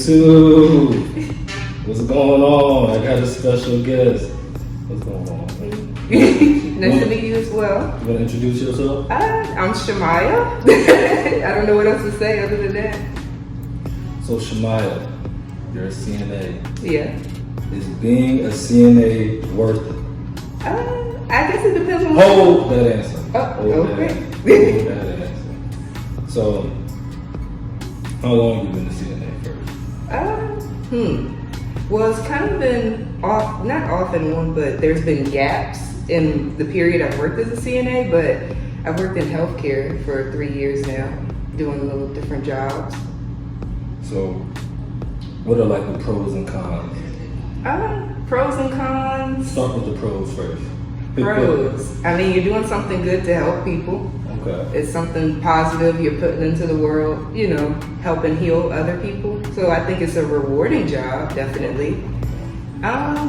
YouTube. What's going on? I got a special guest. What's going on? Nice to meet you as well. You want to introduce yourself? I'm Shamaya. I don't know what else to say other than that. So Shamaya, you're a CNA. Yeah. Is being a CNA worth it? I guess it depends on. Hold that answer. Oh, okay. Hold that answer. So, how long you been a CNA first? Well, it's kind of been off, not off and on, but there's been gaps in the period I've worked as a CNA, but I've worked in healthcare for 3 years now, doing little different jobs. So, what are like the pros and cons? Pros and cons. Start with the pros first. Pros. I mean, you're doing something good to help people. Okay. It's something positive you're putting into the world, you know, helping heal other people. So I think it's a rewarding job, definitely.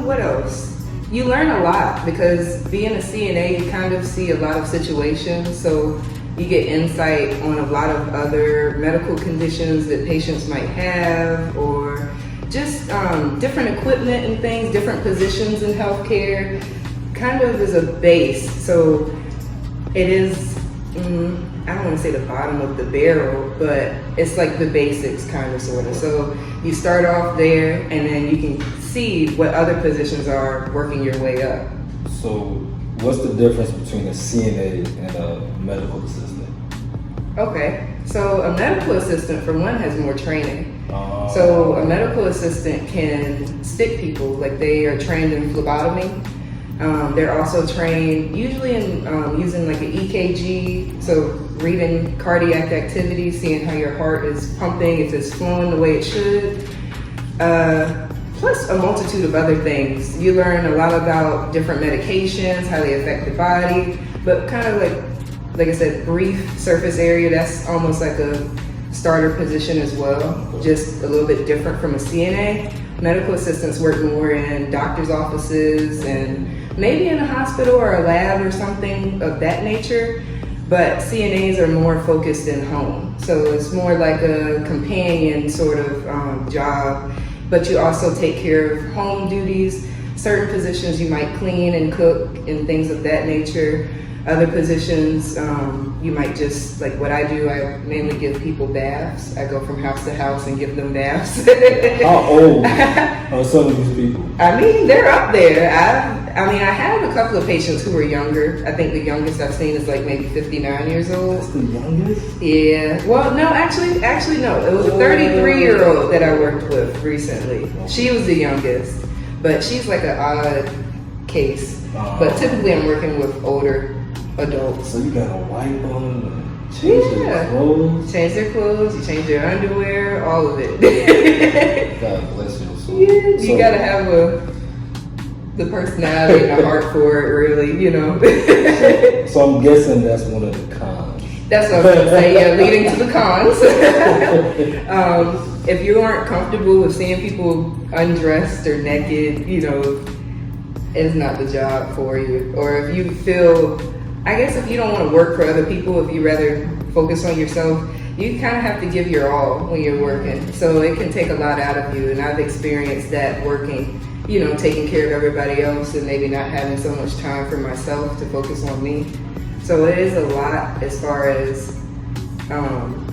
What else? You learn a lot because being a CNA, you kind of see a lot of situations. So you get insight on a lot of other medical conditions that patients might have, or just different equipment and things, different positions in healthcare, kind of is a base. So it is, I don't want to say the bottom of the barrel, but it's like the basics kind of sort of. So you start off there and then you can see what other positions are working your way up. So what's the difference between a CNA and a medical assistant? Okay, so a medical assistant, for one, has more training. So a medical assistant can stick people, like they are trained in phlebotomy. They're also trained usually in using like an EKG, so reading cardiac activity, seeing how your heart is pumping, if it's flowing the way it should. Plus a multitude of other things. You learn a lot about different medications, how they affect the body, but kind of like I said, brief surface area, that's almost like a starter position as well, just a little bit different from a CNA. Medical assistants work more in doctor's offices and maybe in a hospital or a lab or something of that nature, but CNAs are more focused in home. So it's more like a companion sort of job, but you also take care of home duties. Certain positions you might clean and cook and things of that nature. Other positions, you might just, like what I do, I mainly give people baths. I go from house to house and give them baths. How old are some of these people? I mean, they're up there. I have a couple of patients who are younger. I think the youngest I've seen is like maybe 59 years old. That's the youngest? Yeah. Well, no, actually no. It was a 33-year-old that I worked with recently. She was the youngest, but she's like an odd case. But typically I'm working with older adults. So you gotta wipe them and change their clothes? Change their clothes, you change their underwear, all of it. God bless your soul. Yeah, you gotta have the personality and the heart for it, really, you know. So I'm guessing that's one of the cons. That's what I was gonna say, yeah, leading to the cons. If you aren't comfortable with seeing people undressed or naked, you know, it's not the job for you. Or if you feel, I guess if you don't want to work for other people, if you rather focus on yourself, you kind of have to give your all when you're working. So it can take a lot out of you, and I've experienced that working, you know, taking care of everybody else and maybe not having so much time for myself to focus on me. So it is a lot as far as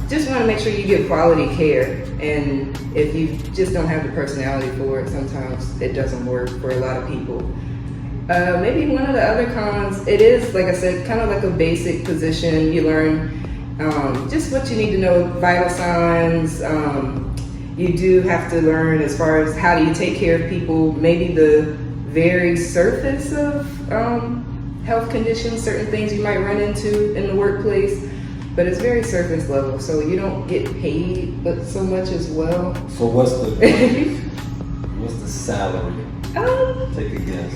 just want to make sure you give quality care. And if you just don't have the personality for it, sometimes it doesn't work for a lot of people. Maybe one of the other cons, it is, like I said, kind of like a basic position. You learn just what you need to know, vital signs. You do have to learn as far as how do you take care of people, maybe the very surface of health conditions, certain things you might run into in the workplace, but it's very surface level, so you don't get paid but so much as well. So what's the salary? Take a guess.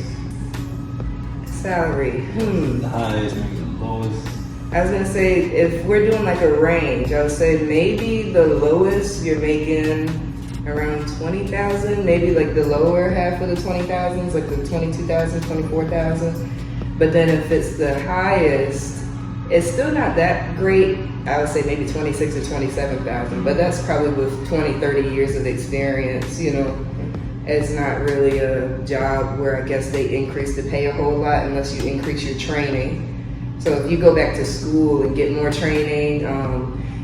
Salary. The highest, maybe the lowest. I was gonna say, if we're doing like a range, I would say maybe the lowest you're making around 20,000, maybe like the lower half of the 20,000s, like the 22,000, 24,000. But then if it's the highest, it's still not that great I would say maybe 26 or 27,000, but that's probably with 20, 30 years of experience, you know. It's not really a job where I guess they increase the pay a whole lot unless you increase your training. So if you go back to school and get more training,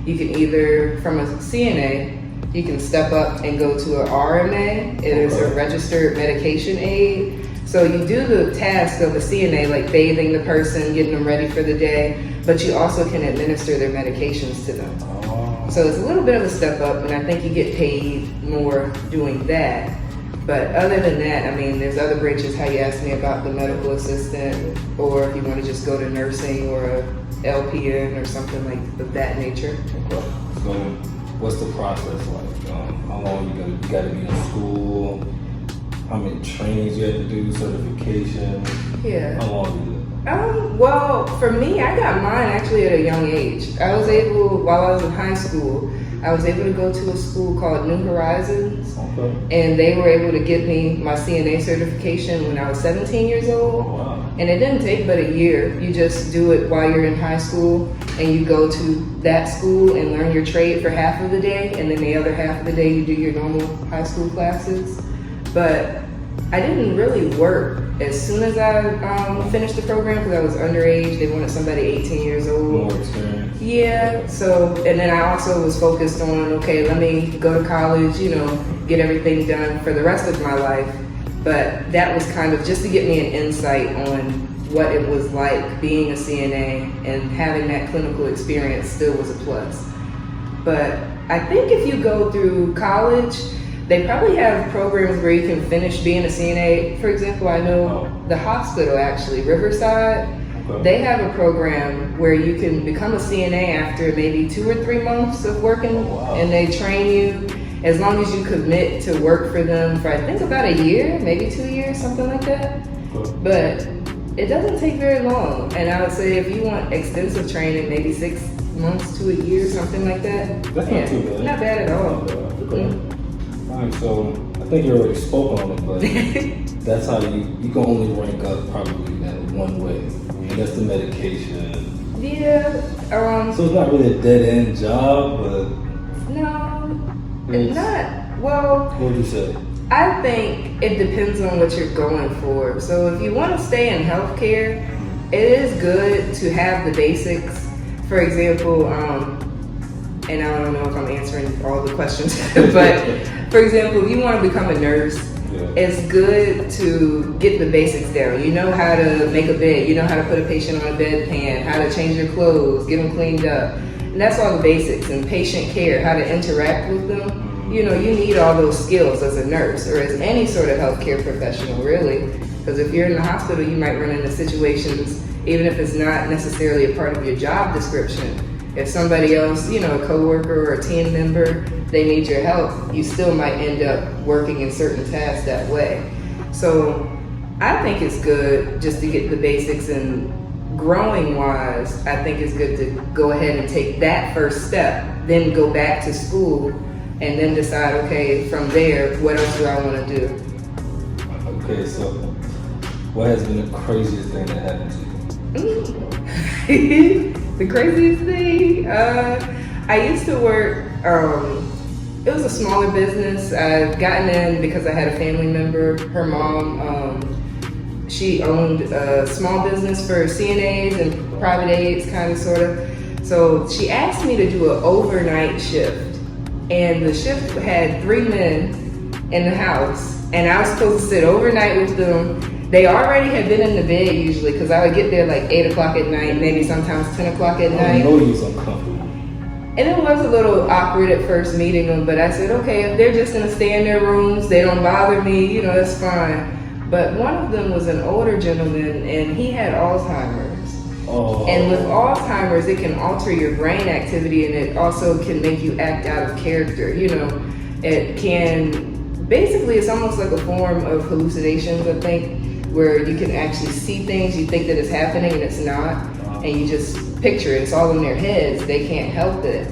you can either, from a CNA, you can step up and go to an RMA. It is a registered medication aid. So you do the task of a CNA, like bathing the person, getting them ready for the day, but you also can administer their medications to them. So it's a little bit of a step up, and I think you get paid more doing that. But other than that, I mean, there's other branches, how you asked me about the medical assistant, or if you want to just go to nursing or a LPN or something like of that nature. Okay. So what's the process like? How long you got to be in school? How many trainings you have to do, certification? Yeah. How long do you do? Well, for me, I got mine actually at a young age. I was able, while I was in high school, I was able to go to a school called New Horizons, and they were able to get me my CNA certification when I was 17 years old. Wow. And it didn't take but a year. You just do it while you're in high school, and you go to that school and learn your trade for half of the day, and then the other half of the day you do your normal high school classes. But I didn't really work as soon as I finished the program because I was underage. They wanted somebody 18 years old. More experience. Yeah, so, and then I also was focused on, okay, let me go to college, you know, get everything done for the rest of my life. But that was kind of just to get me an insight on what it was like being a CNA, and having that clinical experience still was a plus. But I think if you go through college, they probably have programs where you can finish being a CNA. For example, I know the hospital, actually, Riverside, they have a program where you can become a CNA after maybe 2 or 3 months of working, and they train you as long as you commit to work for them for, I think, about a year, maybe 2 years, something like that. But it doesn't take very long, and I would say if you want extensive training, maybe 6 months to a year, something like that. That's not too bad. Not bad at all. Alright, so I think you already spoke on it, but that's how you can only rank up probably that one way, and that's the medication. Yeah. So it's not really a dead end job, but no, it's not. Well, what would you say? I think it depends on what you're going for. So if you want to stay in healthcare, it is good to have the basics. For example, and I don't know if I'm answering all the questions, but for example, if you want to become a nurse, it's good to get the basics down. You know how to make a bed, you know how to put a patient on a bedpan, how to change your clothes, get them cleaned up. And that's all the basics. And patient care, how to interact with them. You know, you need all those skills as a nurse or as any sort of healthcare professional, really. Because if you're in the hospital, you might run into situations, even if it's not necessarily a part of your job description. If somebody else, you know, a coworker or a team member, they need your help, you still might end up working in certain tasks that way. So I think it's good just to get the basics, and growing wise, I think it's good to go ahead and take that first step, then go back to school, and then decide, okay, from there, what else do I want to do? Okay, so what has been the craziest thing that happened to you? The craziest thing? I used to work, it was a smaller business. I've gotten in because I had a family member, her mom, she owned a small business for CNAs and private aides, kind of, sort of. So she asked me to do an overnight shift. And the shift had 3 men in the house, and I was supposed to sit overnight with them. They already had been in the bed usually, because I would get there like 8 o'clock at night, maybe sometimes 10 o'clock at night. I know you was uncomfortable. And it was a little awkward at first meeting them, but I said, okay, if they're just gonna stay in their rooms, they don't bother me, you know, that's fine. But one of them was an older gentleman, and he had Alzheimer's. Oh. And with Alzheimer's, it can alter your brain activity, and it also can make you act out of character. You know, it can, basically it's almost like a form of hallucinations, I think, where you can actually see things, you think that it's happening and it's not, and you just picture it, it's all in their heads, they can't help it.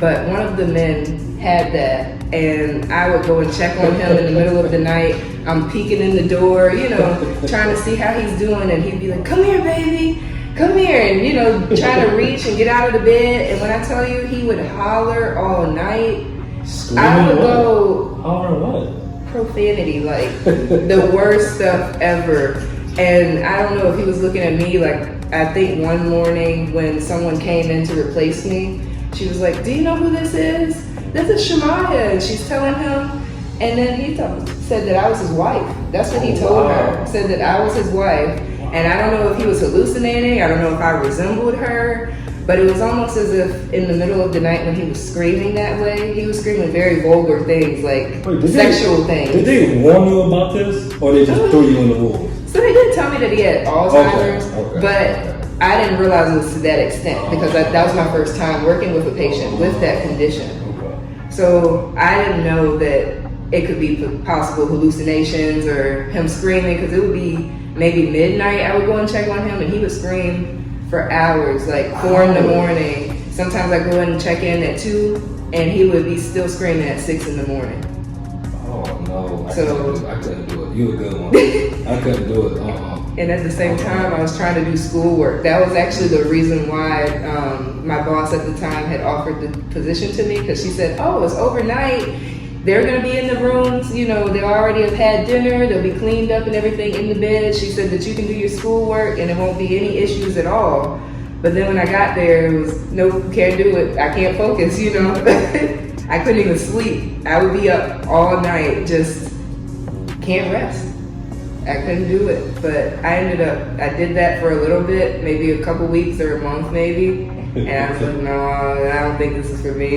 But one of the men had that, and I would go and check on him in the middle of the night. I'm peeking in the door, you know, trying to see how he's doing, and he'd be like, come here, baby. come here, and trying to reach and get out of the bed. And when I tell you, he would holler all night. Screaming I would what? go Hollering what? profanity, like the worst stuff ever. And I don't know if he was looking at me like, I think one morning when someone came in to replace me, she was like, do you know who this is? This is Shemaya. And she's telling him. And then he said that I was his wife. That's what he told her. Said that I was his wife. And I don't know if he was hallucinating. I don't know if I resembled her. But it was almost as if in the middle of the night when he was screaming that way, he was screaming very vulgar things, like sexual things. Did they warn you about this? Or they just threw you in the wolves? So they did tell me that he had Alzheimer's, Okay. but I didn't realize it was to that extent because that was my first time working with a patient with that condition. Okay. So I didn't know that it could be possible hallucinations or him screaming, because it would be maybe midnight. I would go and check on him and he would scream for hours, like 4 in the morning. Sometimes I go in and check in at 2 and he would be still screaming at 6 in the morning. Oh no, I So- couldn't do it. You were a good one. I couldn't do it. And at the same time, I was trying to do schoolwork. That was actually the reason why my boss at the time had offered the position to me, because she said, oh, it's overnight. They're going to be in the rooms. They'll already have had dinner. They'll be cleaned up and everything in the bed. She said that you can do your schoolwork and it won't be any issues at all. But then when I got there, it was, nope, can't do it. I can't focus, I couldn't even sleep. I would be up all night, just can't rest. I couldn't do it, but I did that for a little bit, maybe a couple weeks or a month maybe, and I was like, no, I don't think this is for me.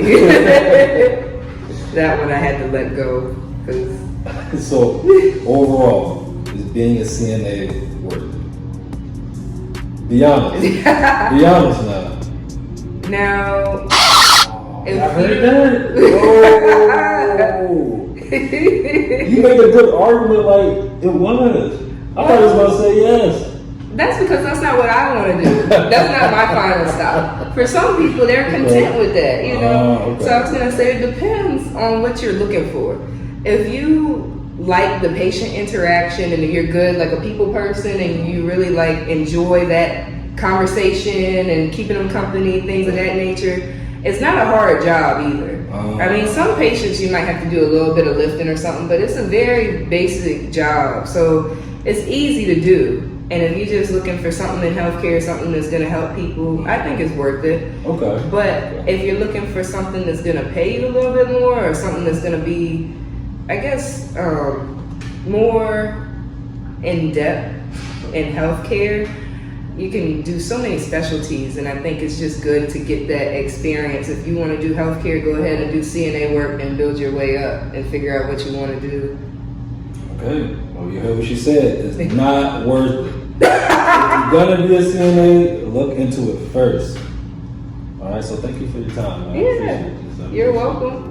That one I had to let go, cause. So, overall, is being a CNA worth it? Be honest. Be honest now. Now, if I heard you- that. Oh. You made a good argument like it was. I thought he was going to say yes. That's because that's not what I want to do. That's not my final stop. For some people, they're content with that, Okay. So I was going to say it depends on what you're looking for. If you like the patient interaction and you're good, like a people person, and you really enjoy that conversation and keeping them company, things of that nature, it's not a hard job either. I mean, some patients you might have to do a little bit of lifting or something, but it's a very basic job. So it's easy to do. And if you're just looking for something in healthcare, something that's going to help people, I think it's worth it. Okay. But if you're looking for something that's going to pay you a little bit more, or something that's going to be, I guess, more in depth in healthcare, you can do so many specialties, and I think it's just good to get that experience. If you want to do healthcare, go ahead and do CNA work and build your way up and figure out what you want to do. Okay. Well, you heard what she said. It's not worth it. If you're going to be a CNA, look into it first. All right, so thank you for your time. Man. I appreciate it. You're welcome.